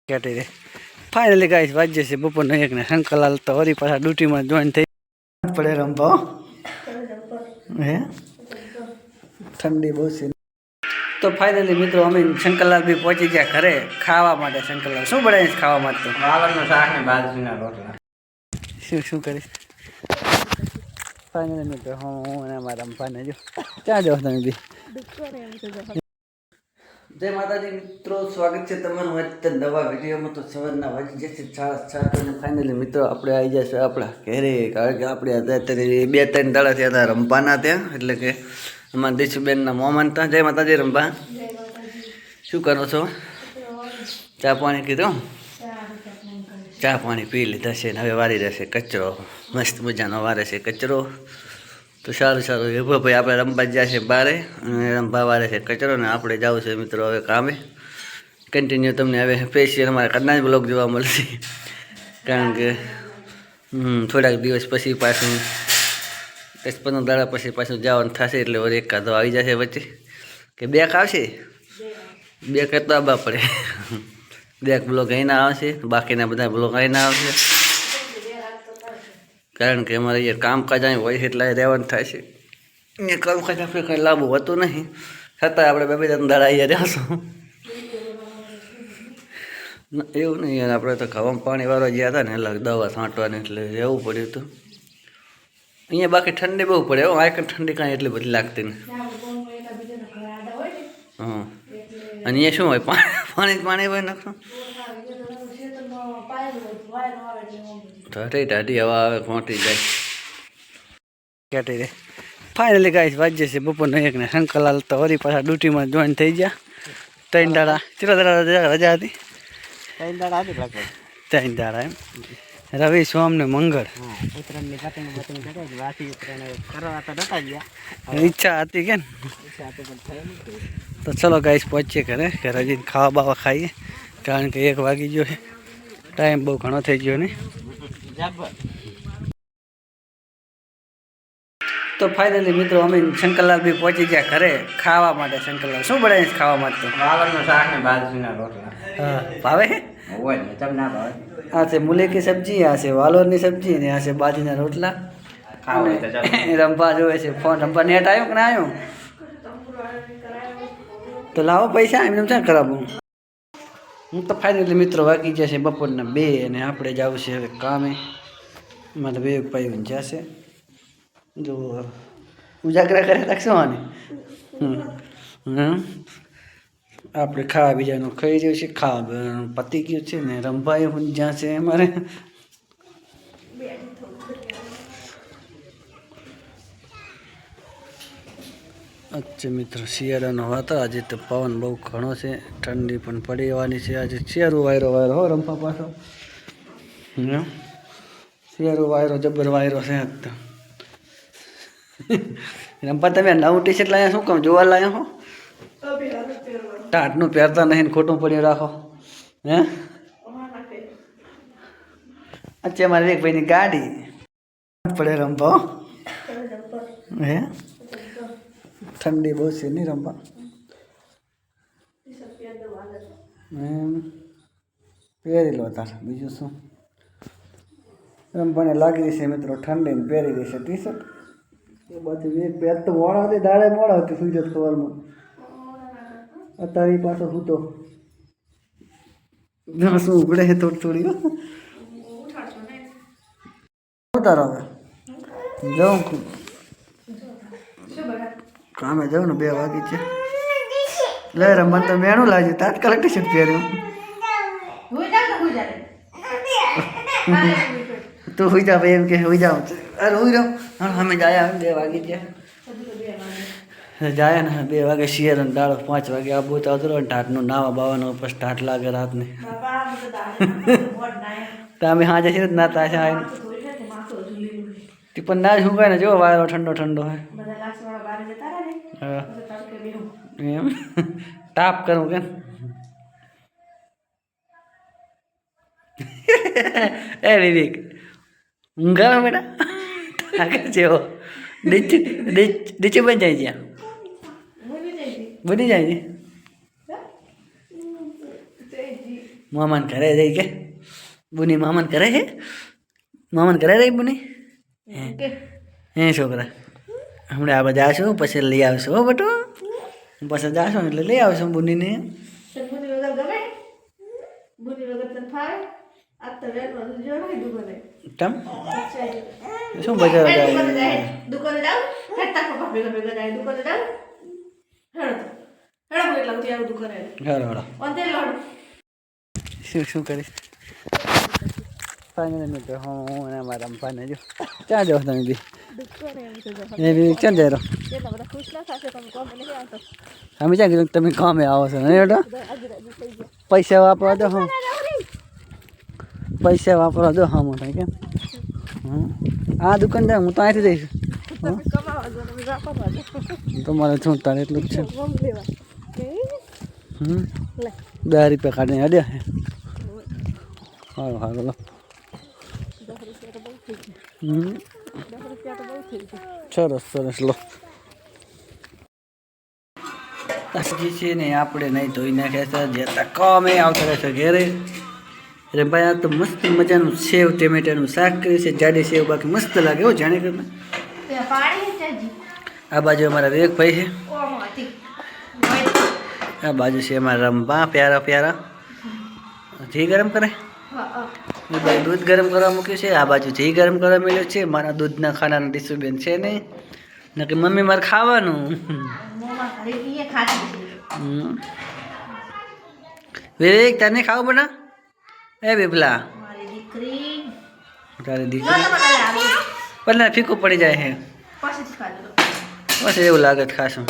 KT રે finally guys વાજ્ય છે બપોરનો એક ને શંકરલાલ તો વરી પાછા ડ્યુટીમાં જોઈન થઈ પડે રમવા હે ઠંડી બહુ છે તો ફાઇનલી મિત્રો અમે શંકરલાલ બી પહોંચી ગયા ઘરે ખાવા માટે. શંકરલાલ શું બનાવીશ ખાવા માટે? વાવરનું શાક ને બાજરીના રોટલા. શું કરીશ ફાઇનલી મિત્રો હું અને અમારા રમવાને જો ક્યાં જાઓ તમે બી? જય માતાજી મિત્રો, સ્વાગત છે તમારું અત્યારે નવા વિડીયોમાં. તો સવારના વાગી જશે 6:30 અને ફાઇનલી મિત્રો આપણે આવી જશે આપણા ઘરે, કારણ કે આપણે અત્યારે 2-3 દાડાથી હતા રમવાના ત્યાં, એટલે કે અમારા દેશુબેનના મોમાન ત્યાં. જય માતાજી રમવા, શું કરો છો? ચા પાણી કીધું? ચા પાણી પી લીધા છે ને હવે વારી રહેશે કચરો. મસ્ત મજાનો વારે છે કચરો. તો સારું સારું એ ભાઈ આપણે રમવા જાય છે બારે અને રમવા વારે છે કચરો ને આપણે જવું છે મિત્રો હવે કામે. કન્ટિન્યુ તમને હવે સ્પેશિયલ અમારા કરના જ બ્લોગ જોવા મળશે, કારણ કે થોડાક દિવસ પછી પાછું 10-15 દાડા પછી પાછું જવાનું થશે, એટલે વળી એકાદો આવી જશે વચ્ચે કે બેક આવશે. બેક તો આવવા પડે. બેક બ્લોગ અહીંના આવશે, બાકીના બધા બ્લોગ અહીંના આવશે, કારણ કે અમારે અહીંયા કામકાજ અહીં હોય એટલે રહેવાનું થાય છે. અહીંયા કામકાજ આપણે કંઈ લાભ હોતું નહીં, છતાં આપણે 2-3 દાડા અહીંયા રહેશું. એવું નહીં યાર, આપણે તો ખાવામાં પાણી વાળવા ગયા હતા ને એટલે દવા છાંટવાની એટલે રહેવું પડ્યું હતું. અહીંયા બાકી ઠંડી બહુ પડે. આ ઠંડી કાંઈ એટલી બધી લાગતી નહીં. હા, અને અહીંયા શું હોય? પાણી હોય નાખો ટાઢી હવા આવે, પહોંચી જાય. કેટી રે ફાઇનલી ગાઈસ વાજ્ય છે બપોરનો એક ને શંકરલાલ તો વરી પાછા ડ્યુટીમાં જોઈન થઈ ગયા. 3 દાડા કેટલા દાડા રજા હતી? 3 દાડા હતી લગભગ. 3 દાડા એમ. રવિ, સોમ ને મંગળ. ઉત્તરાયણની કટિંગ વાસી ઉત્તરાયણ કરવા તો નતા ગયા. ઈચ્છા હતી કે તો ચલો ગાઈસ પહોંચીએ ઘરે. ઘરે જઈને ખાવા બાવા ખાઈએ, કારણ કે 1 વાગી ગયો છે. ટાઈમ બહુ ઘણો થઈ ગયો ને. તો ફાઇનલી મિત્રો અમે શંકરલાલ બી પહોંચી ગયા ઘરે ખાવા માટે. શંકરલાલ શું બનાવીશ ખાવા માટે? વાવરનું શાક ને બાજરીના રોટલા. હા, ભાવે હે? હોય ને તમને ના ભાવે? આ છે મૂલી કી સબ્જી, આ છે વાલોરની સબ્જી ને આ છે બાજરીના રોટલા. રમવા જોવે છે ફોન. રમવા નેટ આવ્યો કે ના આવ્યો? તો લાવો પૈસા, એમને ક્યાં કરાવું? હું તો ફાઇનલી મિત્રો વાગી જશે બપોરના 2 અને આપણે જવું છે હવે કામે. મારે 2 ભાઈ જશે. જો ઉજાગરા કરે રાખશું આને. આપણે ખાવા બીજાનું ખાઈ રહ્યું છે, ખાવા પતી ગયું છે ને રમભાઈ જ્યાં છે અમારે. અચ્છા મિત્રો, શિયાળાનો વાતો. આજે તો પવન બહુ ઘણો છે, ઠંડી પણ પડી જવાની છે. આજે શિયાળો વાયરો હો રમવા પાછો. શિયાળો વાયરો જબર વાયરો છે આજ તો. રમવા તમે નવું ટી-શર્ટ લાવ્યા શું કામ જોવા લાવ્યા હો? ટાટનું પહેરતા નહીં, ખોટું પડ્યું રાખો. હે અચ્છા, મારી એક ભાઈની ગાડી પડે રમવા. હે ઠંડી બહુ છે નહીં રમવા. પહેરી લો તાર, બીજું શું. રમવાને લાગી છે મિત્રો ઠંડીને પહેરી દેશે ટી-શર્ટ. એ બાજુ એક પહેર તો મોડા હતી, દાડે મોડા હતી સુઈ જત સવારમાં. અત્યારે પાછો સૂતો શું ઉગડે છે થોડી થોડી. ઉતારો હવે જાઉં કામે જાઉં ને 2 વાગી છે. લે રમવા તો મેણું લાગ્યું, તાત્કાલિક ટી-શર્ટ પહેર્યું. તું સુઈ જા ભાઈ, એમ કે સુઈ જાઉં. અરે સુઈ જાઉં. હા અમે જાય 2 વાગી ગયા જાય ને 2 વાગે. શિયાળાનો દાડો 5 વાગે આબુ તો અધરો ને ટાટનું નાવા બાવાનો પછી ટાટ લાગે રાતને. તો અમે સાંજે છે નાતા છે પણ ના જ શું કહે ને, જો વાયરો ઠંડો ઠંડો હે. હા એમ તાપ કરું કે એ વિવેક ઊંઘ આવે બેટા? આગળ જેવો નીચે બની જાય ત્યાં બની જાય છે. મામાને ઘરે જઈ કે બુની મામાને ઘરે હે મામાને ઘરે રહી બુની હે છોકરા હમણાં આપણે જાશું પછી લઈ આવશું હો બટો પછી જાશું એટલે લઈ આવશું બુનીને તમ શું બજાર શું કરીશ ફાઇનલ મિત્રો હું અને મારા રમપાને જો ક્યાં જાઓ તમે બી એ બી ક્યાં જઈ રહ્યો અમે ક્યાં કીધું તમે કામે આવો છો નહીં બેટા પૈસા વાપરવા દો હું પૈસા વાપરવા દો હા મોટા કેમ આ દુકાન જાય હું તો અહીંથી જઈશ તમારે શું તારે એટલું જ છે 10 રૂપિયા કાઢીને અડ્યા હે સારું સારું લો સરસ સરસ લો તાજી છે ને આપણે નહીં ધોઈ નાખ્યા છે જે કામે આવતા રહેશે ઘેરે અરે ભાઈ આ તો મસ્ત મજાનું સેવ ટમેટાનું શાક કર્યું છે જાડી સેવ બાકી મસ્ત લાગે હો જાણે કે આ બાજુ અમારા વિવેકભાઈ છે આ બાજુ છે અમારા રંભા પ્યારા પ્યારા ઘી ગરમ કરે એ ભાઈ દૂધ ગરમ કરવા મૂક્યું છે આ બાજુ ઘી ગરમ કરવા મળ્યું છે મારા દૂધના ખાનાનું ડિસ્ટર્બેન છે નહીં નક્કી મમ્મી મારે ખાવાનું વિવેક તને ખાવું બના એ બેપલા તારી દીકરી પણ ફીકું પડી જાય છે પછી એવું લાગે ખાશું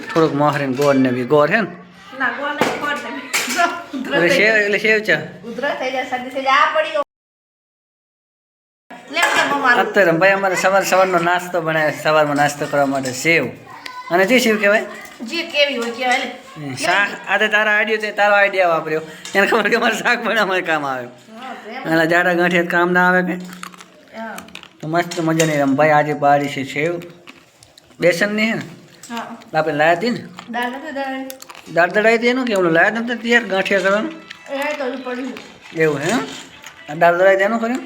થોડુંક મોહરીન ગોળ ને બી ગોળ હે ને એટલે સેવ છે અત્યારે ભાઈ અમારે સવારનો નાસ્તો બનાવે સવારમાં નાસ્તો કરવા માટે સેવ અને જે સેવ કહેવાય શાક આ તો તારા આઈડિયો છે તારો આઈડિયા વાપર્યો એને ખબર કે મારે શાક બનાવવા કામ આવે એના જાડા ગાંઠિયા કામ ના આવે કે તો મસ્ત મજાની રંભાઈ આજે પાડી છે સેવ બેસનની હે ને આપણે લાયા હતી ને દાળ દળાઈ હતી એનું કે ઓલું લાયા નતા યાર ગાંઠિયા કરવાનું એવું હે આ દાળ દળાઈ તેનું કર્યું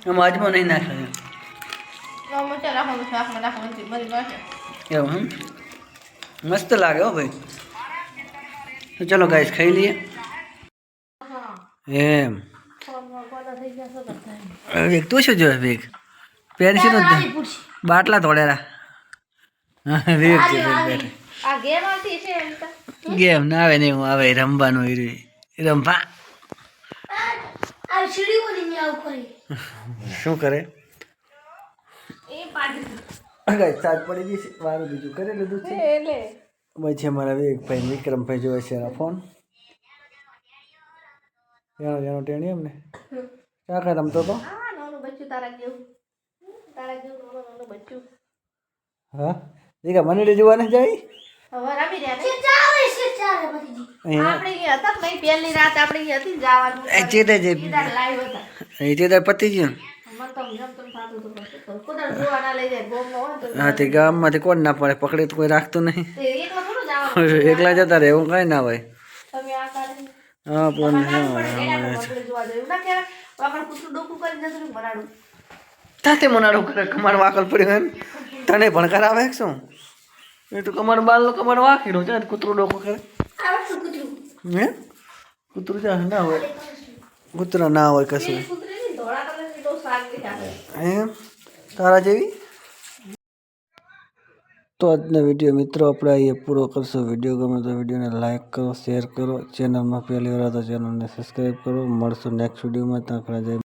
આમાં અજમો નહીં નાખ્યો એવું હમ મસ્ત લાગે હો ભાઈ તો ચલો ગાઈસ ખાઈ લઈએ એમ વેગ તું શું જોવે વેગ પેન્સિલ બાટલા તોડેલા હા વેગ છે બેઠે ગેમ ના આવે ને એવું આવે રમવાનું રમવા શું કરે સાત પડી ગઈ છે વારું બીજું કરી લીધું છે પછી અમારા વિવેકભાઈ વિક્રમભાઈ જોવે છે એના ફોન એનો ટેણી એમ ને ક્યાં રમતો હતો હા એ મને જોવા ને જાય પતી ગયું હા તે ગામમાંથી કોણ ના પડે પકડી તો કોઈ રાખતું નહીં એકલા જતા રહે એવું કઈ ના હોય હા પણ તાતે મનાડું કરે કમાર વાકલ પડ્યું એમ તને પણ કરાવે શું એ તો કમાર બાલ કમાર વાકીડું છે કૂતરું ડોકું કરે હે કૂતરું છે ના હોય કૂતરા ના હોય કશું એમ તારા જેવી તો આજનો વિડીયો મિત્રો આપણે અહીંયા પૂરો કરશો વિડીયો ગમે તો વિડીયોને લાઈક કરો શેર કરો ચેનલમાં પહેલી વાર તો ચેનલને સબસ્ક્રાઈબ કરો મળશું નેક્સ્ટ વિડીયોમાં ત્યાં